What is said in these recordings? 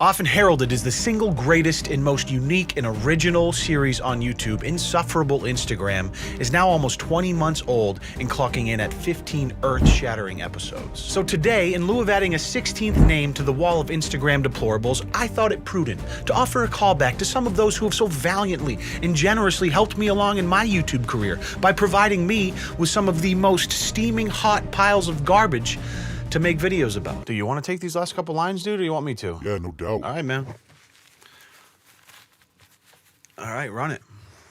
Often heralded as the single greatest and most unique and original series on YouTube, Insufferable Instagram is now almost 20 months old and clocking in at 15 earth-shattering episodes. So today, in lieu of adding a 16th name to the wall of Instagram deplorables, I thought it prudent to offer a callback to some of those who have so valiantly and generously helped me along in my YouTube career by providing me with some of the most steaming hot piles of garbage to make videos about. Do you want to take these last couple lines, dude, or you want me to? Yeah, no doubt. All right, man. All right, run it.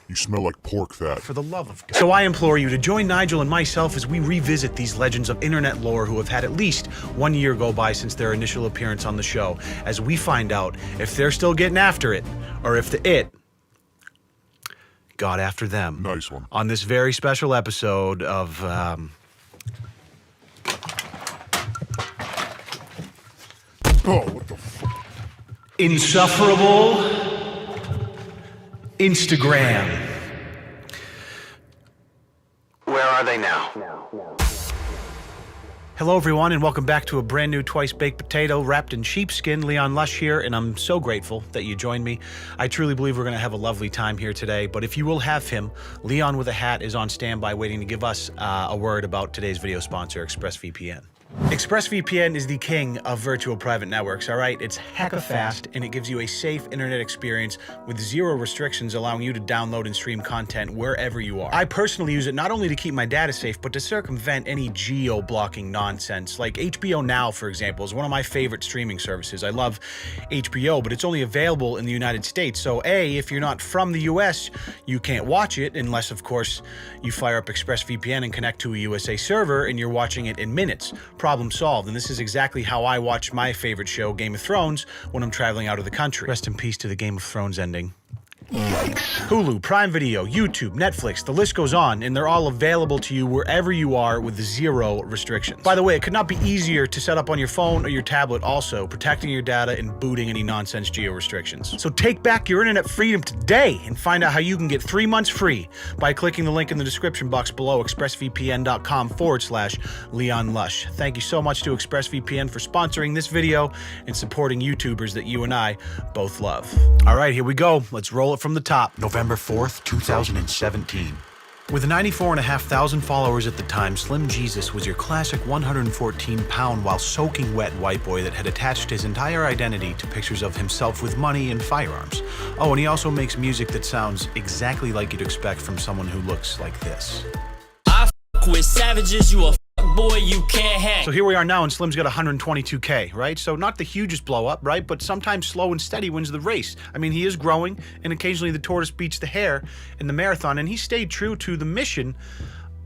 You smell like pork fat. For the love of God. So I implore you to join Nigel and myself as we revisit these legends of internet lore who have had at least 1 year go by since their initial appearance on the show, as we find out if they're still getting after it, or if the it got after them. Nice one. On this very special episode of, Oh, what the fuck? Insufferable Instagram. Where are they now? Hello everyone and welcome back to a brand new Twice Baked Potato wrapped in sheepskin. Leon Lush here, and I'm so grateful that you joined me. I truly believe we're going to have a lovely time here today, but if you will have him, Leon with a hat is on standby waiting to give us a word about today's video sponsor, ExpressVPN. ExpressVPN is the king of virtual private networks, all right? It's hecka fast, and it gives you a safe internet experience with zero restrictions, allowing you to download and stream content wherever you are. I personally use it not only to keep my data safe, but to circumvent any geo-blocking nonsense. Like HBO Now, for example, is one of my favorite streaming services. I love HBO, but it's only available in the United States. So A, if you're not from the US, you can't watch it unless, of course, you fire up ExpressVPN and connect to a USA server, and you're watching it in minutes. Problem solved. And this is exactly how I watch my favorite show, Game of Thrones, when I'm traveling out of the country. Rest in peace to the Game of Thrones ending. Hulu, Prime Video, YouTube, Netflix, the list goes on, and they're all available to you wherever you are with zero restrictions. By the way, it could not be easier to set up on your phone or your tablet also, protecting your data and booting any nonsense geo restrictions. So take back your internet freedom today and find out how you can get 3 months free by clicking the link in the description box below, expressvpn.com/Leon Lush. Thank you so much to ExpressVPN for sponsoring this video and supporting YouTubers that you and I both love. All right, here we go. Let's roll it from the top. November 4th, 2017. With 94,500 followers at the time, Slim Jesus was your classic 114-pound while soaking wet white boy that had attached his entire identity to pictures of himself with money and firearms. Oh, and he also makes music that sounds exactly like you'd expect from someone who looks like this. I f with savages, you a boy, you can't hang. So here we are now, and Slim's got 122K, right? So not the hugest blow up, right? But sometimes slow and steady wins the race. I mean, he is growing, and occasionally the tortoise beats the hare in the marathon, and he stayed true to the mission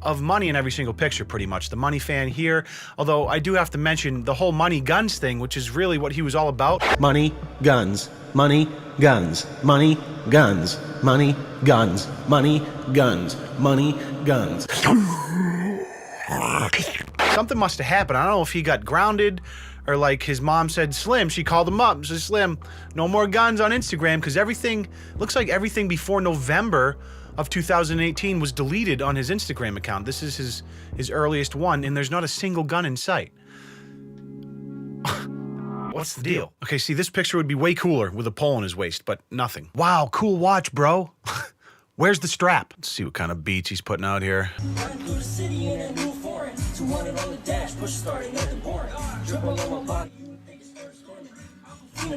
of money in every single picture, pretty much. The money fan here, although I do have to mention the whole money guns thing, which is really what he was all about. Money, guns, money, guns, money, guns, money, guns, money, guns, money, guns. Something must have happened. I don't know if he got grounded or like his mom said, Slim, she called him up and said, Slim, no more guns on Instagram, because everything, looks like everything before November of 2018 was deleted on his Instagram account. This is his earliest one, and there's not a single gun in sight. What's the deal? Okay, see, this picture would be way cooler with a pole on his waist, but nothing. Wow, cool watch, bro. Where's the strap? Let's see what kind of beats he's putting out here. Running through the city in a new foreign. 200 on the dash, push starting nothing boring. Dribble on my body.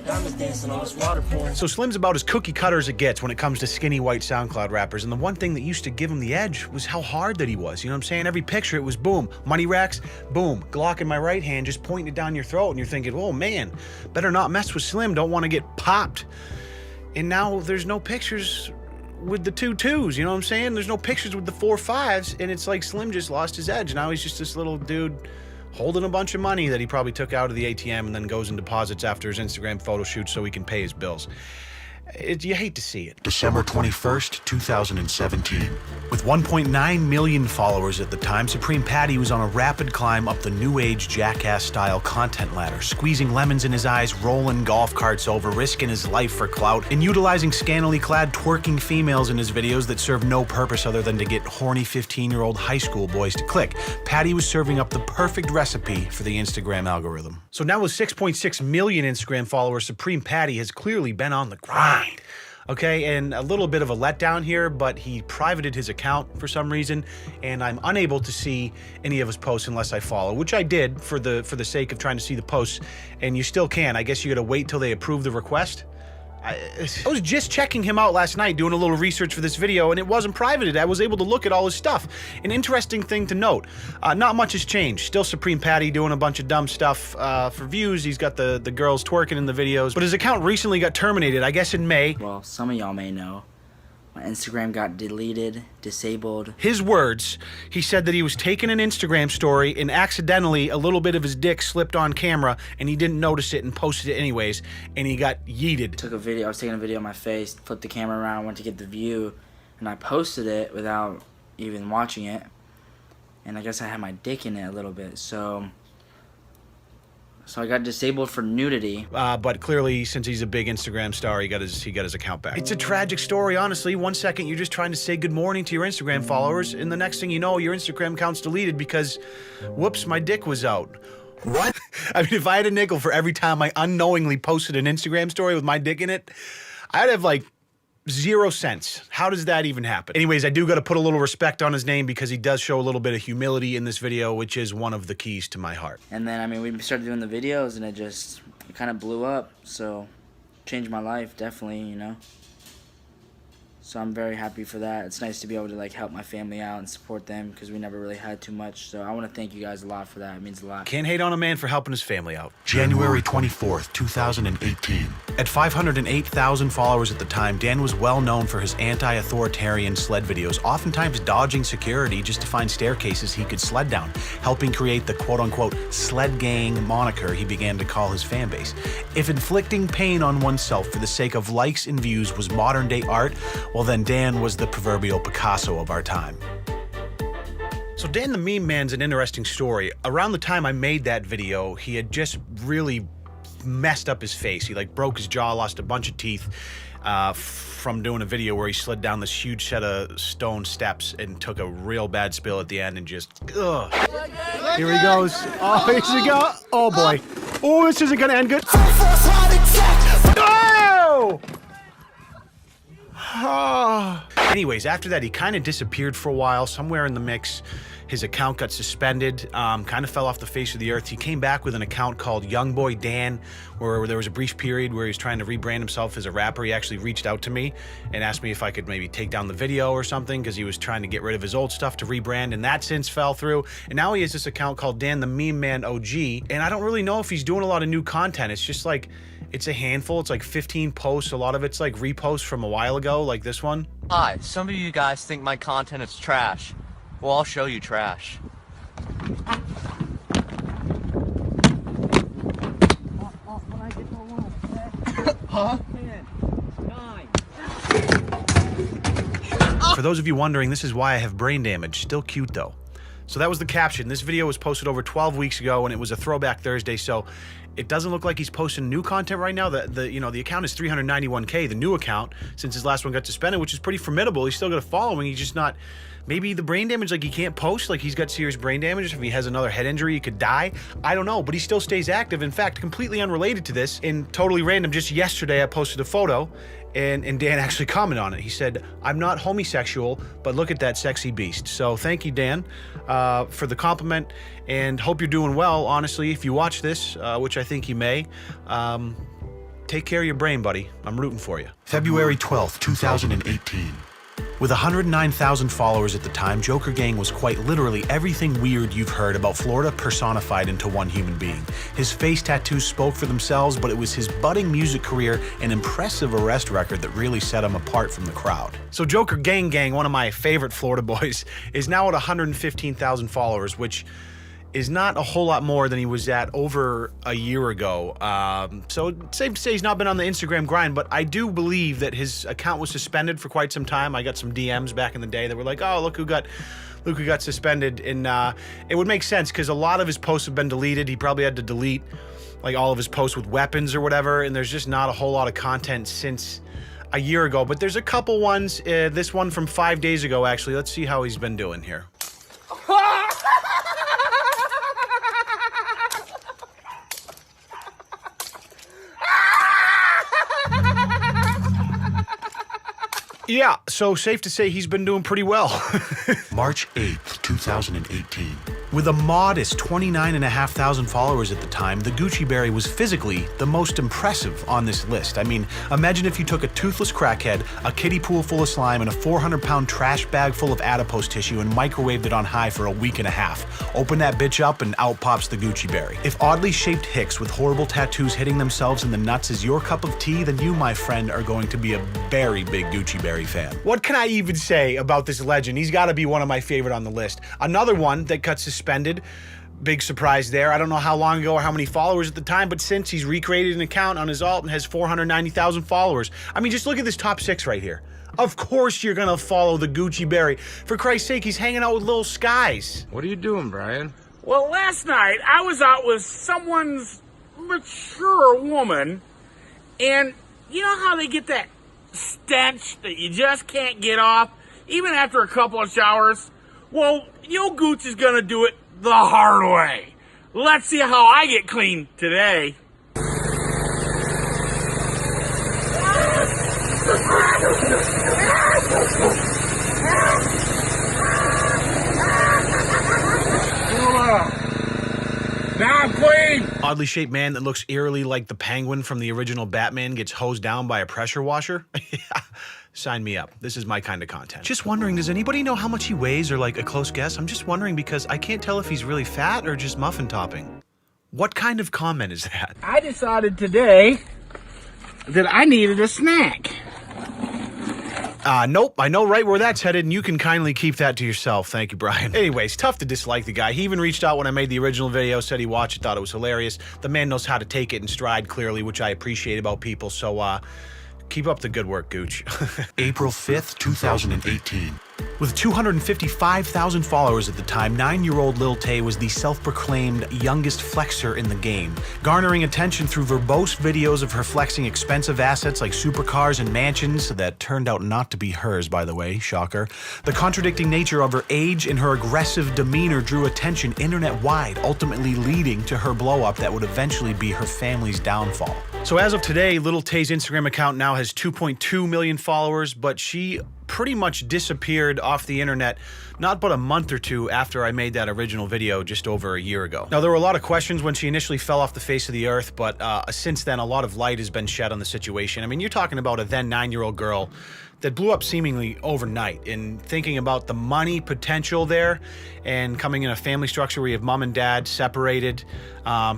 Diamonds dancing on this water porn. So Slim's about as cookie cutter as it gets when it comes to skinny white SoundCloud rappers, and the one thing that used to give him the edge was how hard that he was. You know what I'm saying? Every picture, it was boom, money racks, boom, Glock in my right hand, just pointing it down your throat, and you're thinking, oh man, better not mess with Slim, don't want to get popped. And now there's no pictures with the 2.2s, you know what I'm saying? There's no pictures with the 4.5s, and it's like Slim just lost his edge. Now he's just this little dude holding a bunch of money that he probably took out of the ATM and then goes and deposits after his Instagram photo shoot so he can pay his bills. You hate to see it. December 21st, 2017. With 1.9 million followers at the time, Supreme Patty was on a rapid climb up the new age jackass-style content ladder, squeezing lemons in his eyes, rolling golf carts over, risking his life for clout, and utilizing scantily clad twerking females in his videos that serve no purpose other than to get horny 15-year-old high school boys to click. Patty was serving up the perfect recipe for the Instagram algorithm. So now with 6.6 million Instagram followers, Supreme Patty has clearly been on the grind. Okay, and a little bit of a letdown here, but he privated his account for some reason, and I'm unable to see any of his posts unless I follow, which I did for the sake of trying to see the posts, and you still can. I guess you gotta wait till they approve the request. I was just checking him out last night, doing a little research for this video, and it wasn't privated. I was able to look at all his stuff. An interesting thing to note, not much has changed. Still Supreme Patty doing a bunch of dumb stuff for views. He's got the girls twerking in the videos, but his account recently got terminated, I guess in May. Well, some of y'all may know. My Instagram got deleted, disabled. His words, he said that he was taking an Instagram story and accidentally a little bit of his dick slipped on camera and he didn't notice it and posted it anyways, and he got yeeted. Took a video, I was taking a video of my face, flipped the camera around, went to get the view, and I posted it without even watching it. And I guess I had my dick in it a little bit, so I got disabled for nudity. But clearly, since he's a big Instagram star, he got his account back. It's a tragic story, honestly. One second, you're just trying to say good morning to your Instagram followers, and the next thing you know, your Instagram account's deleted because, whoops, my dick was out. What? I mean, if I had a nickel for every time I unknowingly posted an Instagram story with my dick in it, I'd have like 0 cents. How does that even happen? Anyways, I do got to put a little respect on his name because he does show a little bit of humility in this video, which is one of the keys to my heart. And then, I mean, we started doing the videos and it kind of blew up, so changed my life, definitely, you know. So I'm very happy for that. It's nice to be able to like help my family out and support them because we never really had too much. So I want to thank you guys a lot for that. It means a lot. Can't hate on a man for helping his family out. January 24th, 2018. At 508,000 followers at the time, Dan was well known for his anti-authoritarian sled videos, oftentimes dodging security just to find staircases he could sled down, helping create the quote-unquote sled gang moniker he began to call his fan base. If inflicting pain on oneself for the sake of likes and views was modern-day art, well then Dan was the proverbial Picasso of our time. So Dan the Meme Man's an interesting story. Around the time I made that video, he had just really messed up his face. He like broke his jaw, lost a bunch of teeth from doing a video where he slid down this huge set of stone steps and took a real bad spill at the end and just, ugh. Here he goes. Oh, here he go. Oh boy. Oh, this isn't gonna end good. Oh! Anyways, after that, he kind of disappeared for a while. Somewhere in the mix, his account got suspended, kind of fell off the face of the earth. He came back with an account called Youngboy Dan, where there was a brief period where he was trying to rebrand himself as a rapper. He actually reached out to me and asked me if I could maybe take down the video or something because he was trying to get rid of his old stuff to rebrand, and that since fell through. And now he has this account called Dan the Meme Man OG, and I don't really know if he's doing a lot of new content. It's just like, it's a handful. It's like 15 posts. A lot of it's like reposts from a while ago, like this one. Hi, some of you guys think my content is trash. Well, I'll show you trash. Huh? For those of you wondering, this is why I have brain damage. Still cute though. So that was the caption. This video was posted over 12 weeks ago and it was a throwback Thursday, so it doesn't look like he's posting new content right now. The account is 391K, the new account, since his last one got suspended, which is pretty formidable. He's still got a following. He's just not, maybe the brain damage, like he can't post, like he's got serious brain damage. If he has another head injury, he could die. I don't know, but he still stays active. In fact, completely unrelated to this and totally random, just yesterday I posted a photo and Dan actually commented on it. He said, "I'm not homosexual, but look at that sexy beast." So thank you, Dan, for the compliment, and hope you're doing well. Honestly, if you watch this, which I think you may, take care of your brain, buddy. I'm rooting for you. February 12th, 2018. With 109,000 followers at the time, Joker Gang was quite literally everything weird you've heard about Florida personified into one human being. His face tattoos spoke for themselves, but it was his budding music career and impressive arrest record that really set him apart from the crowd. So Joker Gang, one of my favorite Florida boys, is now at 115,000 followers, which is not a whole lot more than he was at over a year ago. So safe to say he's not been on the Instagram grind, but I do believe that his account was suspended for quite some time. I got some DMs back in the day that were like, oh, look who got suspended. And it would make sense because a lot of his posts have been deleted. He probably had to delete like all of his posts with weapons or whatever, and there's just not a whole lot of content since a year ago. But there's a couple ones, this one from 5 days ago actually. Let's see how he's been doing here. Yeah, so safe to say he's been doing pretty well. March 8th, 2018. With a modest 29,500 followers at the time, the Gucci Berry was physically the most impressive on this list. I mean, imagine if you took a toothless crackhead, a kiddie pool full of slime, and a 400-pound trash bag full of adipose tissue and microwaved it on high for a week and a half. Open that bitch up and out pops the Gucci Berry. If oddly shaped hicks with horrible tattoos hitting themselves in the nuts is your cup of tea, then you, my friend, are going to be a very big Gucci Berry fan. What can I even say about this legend? He's got to be one of my favorite on the list. Another one that got suspended. Big surprise there. I don't know how long ago or how many followers at the time, but since he's recreated an account on his alt and has 490,000 followers. I mean, just look at this top 6 right here. Of course you're gonna follow the Gucci Berry. For Christ's sake, he's hanging out with Lil Skitzz. What are you doing, Brian? Well, last night I was out with someone's mature woman, and you know how they get that stench that you just can't get off, even after a couple of showers? Well, Yo Gooch is gonna do it the hard way. Let's see how I get clean today. Now I'm clean. Oddly shaped man that looks eerily like the Penguin from the original Batman gets hosed down by a pressure washer. Yeah, sign me up. This is my kind of content. Just wondering, does anybody know how much he weighs or like a close guess? I'm just wondering because I can't tell if he's really fat or just muffin topping. What kind of comment is that? I decided today that I needed a snack. Nope, I know right where that's headed, and you can kindly keep that to yourself. Thank you, Brian. Anyways, tough to dislike the guy. He even reached out when I made the original video, said he watched it, thought it was hilarious. The man knows how to take it in stride, clearly, which I appreciate about people, so, keep up the good work, Gooch. April 5th, 2018. With 255,000 followers at the time, 9-year-old Lil Tay was the self-proclaimed youngest flexer in the game, garnering attention through verbose videos of her flexing expensive assets like supercars and mansions that turned out not to be hers, by the way, shocker. The contradicting nature of her age and her aggressive demeanor drew attention internet-wide, ultimately leading to her blow-up that would eventually be her family's downfall. So as of today, Lil Tay's Instagram account now has 2.2 million followers, but she pretty much disappeared off the internet not but a month or two after I made that original video just over a year ago. Now, there were a lot of questions when she initially fell off the face of the earth, but since then, a lot of light has been shed on the situation. I mean, you're talking about a then 9-year-old girl that blew up seemingly overnight, and thinking about the money potential there and coming in a family structure where you have mom and dad separated,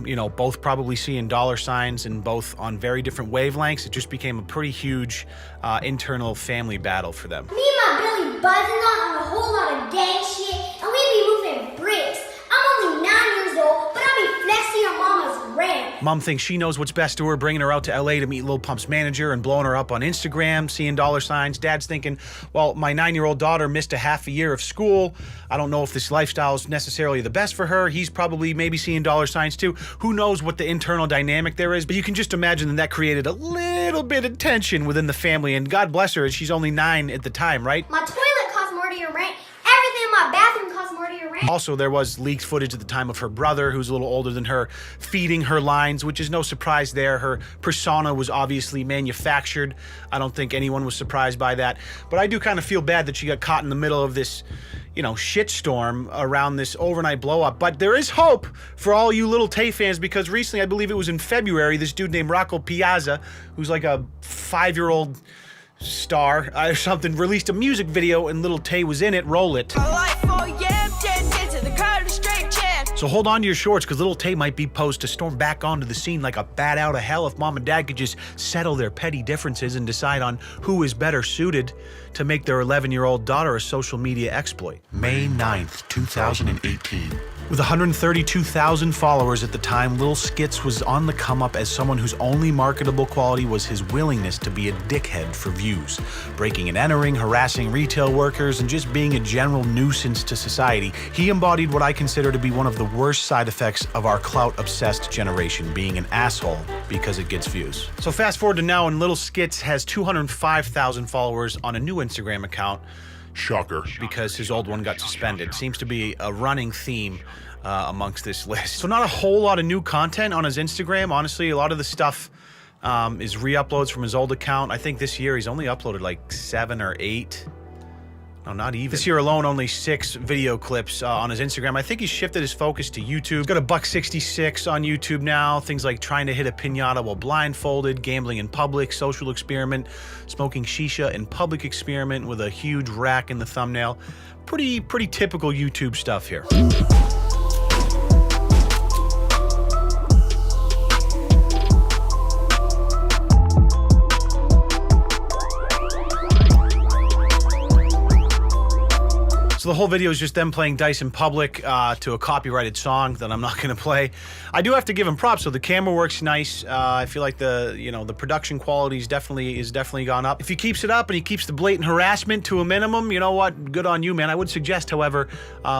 you know, both probably seeing dollar signs and both on very different wavelengths, it just became a pretty huge internal family battle for them. Me and my Billy buzzing on a whole lot of gang shit, and we be moving bricks. I'm only 9 years old, but I be flexing on mama's rent. Mom thinks she knows what's best to her, bringing her out to LA to meet Lil Pump's manager and blowing her up on Instagram, seeing dollar signs. Dad's thinking, well, my 9-year-old daughter missed a half a year of school. I don't know if this lifestyle is necessarily the best for her. He's probably maybe seeing dollar signs too. Who knows what the internal dynamic there is, but you can just imagine that created a little bit of tension within the family, and God bless her, she's only 9 at the time, right? My toilet costs more to your rent. Everything in my bathroom costs more to your rent. Also, there was leaked footage at the time of her brother, who's a little older than her, feeding her lines, which is no surprise there. Her persona was obviously manufactured. I don't think anyone was surprised by that. But I do kind of feel bad that she got caught in the middle of this, you know, shitstorm around this overnight blow up. But there is hope for all you Lil Tay fans, because recently, I believe it was in February, this dude named Rocco Piazza, who's like a 5-year-old star or something, released a music video and Lil Tay was in it. Roll it. So hold on to your shorts, because Lil Tay might be posed to storm back onto the scene like a bat out of hell if mom and dad could just settle their petty differences and decide on who is better suited to make their 11-year-old daughter a social media exploit. May 9th, 2018. With 132,000 followers at the time, Lil Skitzz was on the come up as someone whose only marketable quality was his willingness to be a dickhead for views, breaking and entering, harassing retail workers, and just being a general nuisance to society. He embodied what I consider to be one of the worst side effects of our clout-obsessed generation, being an asshole because it gets views. So fast forward to now, and Lil Skitzz has 205,000 followers on a new Instagram account. Shocker. Because his old one got suspended. Seems to be a running theme amongst this list. So not a whole lot of new content on his Instagram. Honestly, a lot of the stuff is re-uploads from his old account. I think this year he's only uploaded like 7 or 8. No, not even. This year alone, only 6 video clips on his Instagram. I think he's shifted his focus to YouTube. He's got a $1.66 on YouTube now. Things like trying to hit a piñata while blindfolded, gambling in public, social experiment, smoking shisha in public experiment with a huge rack in the thumbnail. Pretty typical YouTube stuff here. So the whole video is just them playing dice in public to a copyrighted song that I'm not going to play. I do have to give him props. So the camera works nice. I feel like the production quality is definitely gone up. If he keeps it up and he keeps the blatant harassment to a minimum, you know what? Good on you, man. I would suggest, however,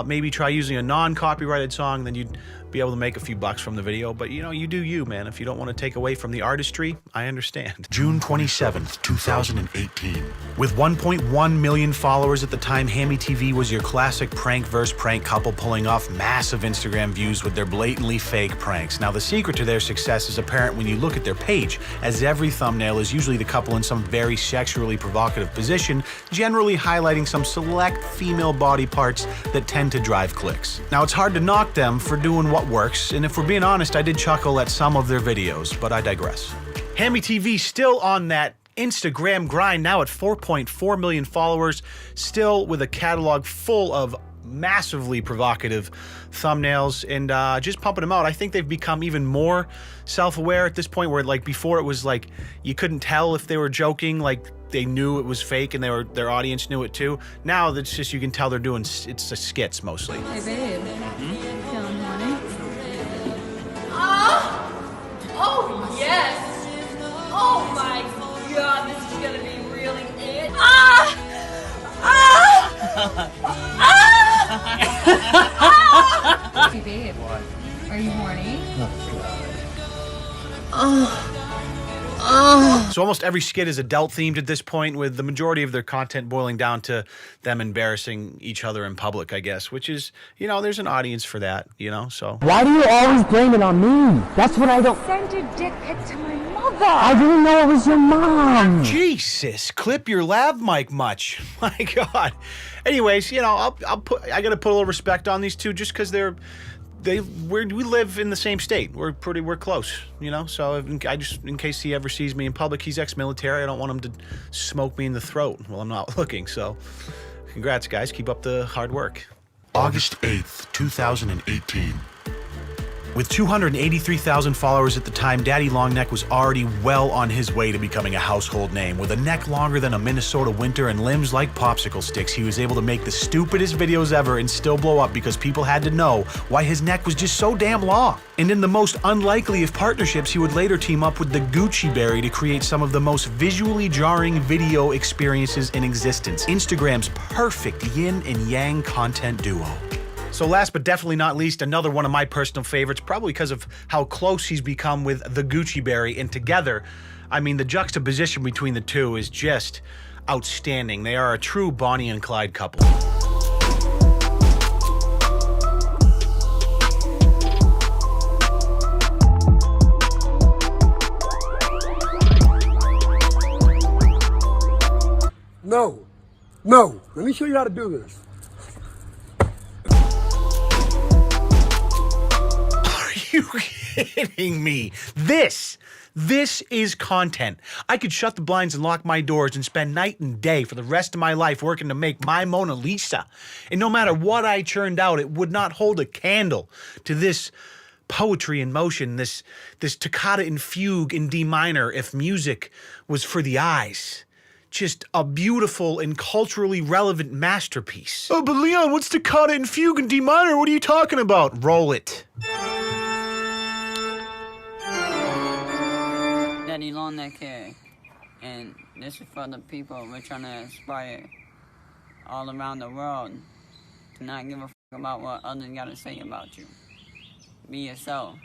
maybe try using a non-copyrighted song. Then you'd be able to make a few bucks from the video. But you know, you do you, man. If you don't want to take away from the artistry, I understand. June 27th, 2018. With 1.1 million followers at the time, Hammy TV was your classic prank versus prank couple pulling off massive Instagram views with their blatantly fake pranks. Now, the secret to their success is apparent when you look at their page, as every thumbnail is usually the couple in some very sexually provocative position, generally highlighting some select female body parts that tend to drive clicks. Now, it's hard to knock them for doing what works, and if we're being honest, I did chuckle at some of their videos, but I digress. Hammy TV still on that Instagram grind, now at 4.4 million followers, still with a catalog full of massively provocative thumbnails, and just pumping them out. I think they've become even more self-aware at this point, where like before it was like you couldn't tell if they were joking, like they knew it was fake and their audience knew it too. Now it's just, you can tell they're doing, it's a skits mostly. Hey babe, feeling horny? Oh yes! Oh my god, this is gonna be really it. Ah! Ah! Ah! Hey babe, are you horny? So almost every skit is adult themed at this point, with the majority of their content boiling down to them embarrassing each other in public, I guess, which is, you know, there's an audience for that, you know, so. Why do you always blame it on me? That's what I don't. Send a dick pic to my mother. I didn't know it was your mom. Jesus, clip your lav mic much. My God. Anyways, you know, I gotta put a little respect on these two just because we live in the same state. We're close, you know. So in case he ever sees me in public, he's ex-military. I don't want him to smoke me in the throat while I'm not looking. So, congrats, guys. Keep up the hard work. August 8th, 2018. With 283,000 followers at the time, Daddy Longneck was already well on his way to becoming a household name. With a neck longer than a Minnesota winter and limbs like popsicle sticks, he was able to make the stupidest videos ever and still blow up because people had to know why his neck was just so damn long. And in the most unlikely of partnerships, he would later team up with the Gucci Berry to create some of the most visually jarring video experiences in existence. Instagram's perfect yin and yang content duo. So last but definitely not least, another one of my personal favorites, probably because of how close he's become with the Gucci Berry, and together, I mean, the juxtaposition between the two is just outstanding. They are a true Bonnie and Clyde couple. No, let me show you how to do this. Are you kidding me? This This is content. I could shut the blinds and lock my doors and spend night and day for the rest of my life working to make my Mona Lisa. And no matter what I churned out, it would not hold a candle to this poetry in motion, this toccata and fugue in D minor if music was for the eyes. Just a beautiful and culturally relevant masterpiece. Oh, but Leon, what's toccata and fugue in D minor? What are you talking about? Roll it. Daddy long neck here, and this is for the people we're trying to inspire all around the world to not give a fuck about what others gotta say about you. Be yourself.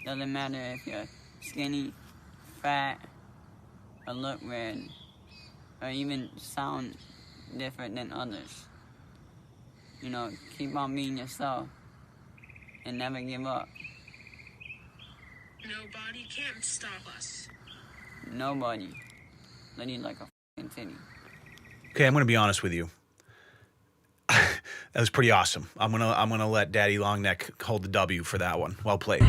Doesn't matter if you're skinny, fat, or look red, or even sound different than others. You know, keep on being yourself and never give up. Nobody can stop us. Nobody. Let you like a fucking titty. Okay, I'm gonna be honest with you. That was pretty awesome. I'm gonna let Daddy Longneck hold the W for that one. Well played.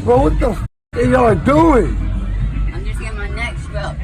Bro, what the f are y'all doing? I'm just getting my neck scrubbed.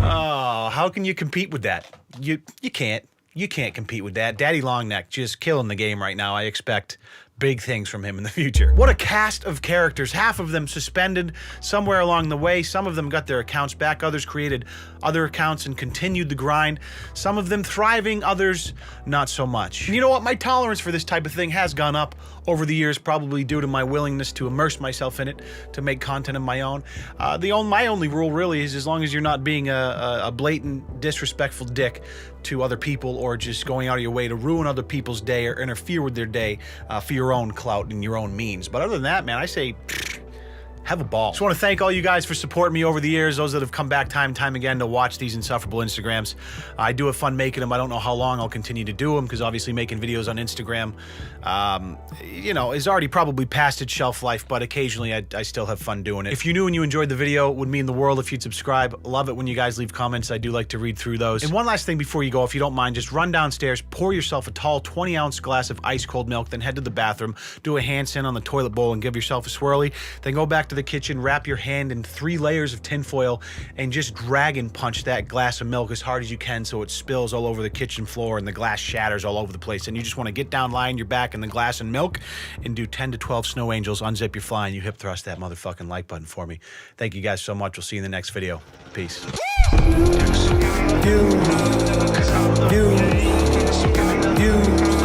Oh, how can you compete with that? You can't. You can't compete with that. Daddy Longneck just killing the game right now. I expect big things from him in the future. What a cast of characters. Half of them suspended somewhere along the way. Some of them got their accounts back. Others created other accounts and continued the grind. Some of them thriving, others not so much. And you know what? My tolerance for this type of thing has gone up over the years, probably due to my willingness to immerse myself in it, to make content of my own. My only rule really is as long as you're not being a blatant, disrespectful dick to other people or just going out of your way to ruin other people's day or interfere with their day for your own clout and your own means. But other than that, man, I say have a ball. Just want to thank all you guys for supporting me over the years, those that have come back time and time again to watch these Insufferable Instagrams. I do have fun making them. I don't know how long I'll continue to do them because obviously making videos on Instagram, you know, is already probably past its shelf life, but occasionally I still have fun doing it. If you knew and you enjoyed the video, it would mean the world if you'd subscribe. Love it when you guys leave comments. I do like to read through those. And one last thing before you go, if you don't mind, just run downstairs, pour yourself a tall 20-ounce glass of ice cold milk, then head to the bathroom, do a handstand on the toilet bowl and give yourself a swirly, then go back to the kitchen, wrap your hand in 3 layers of tinfoil and just dragon punch that glass of milk as hard as you can so it spills all over the kitchen floor and the glass shatters all over the place. And you just want to get down, lie on your back in the glass and milk and do 10 to 12 snow angels, unzip your fly, and you hip thrust that motherfucking like button for me. Thank you guys so much. We'll see you in the next video. Peace. You.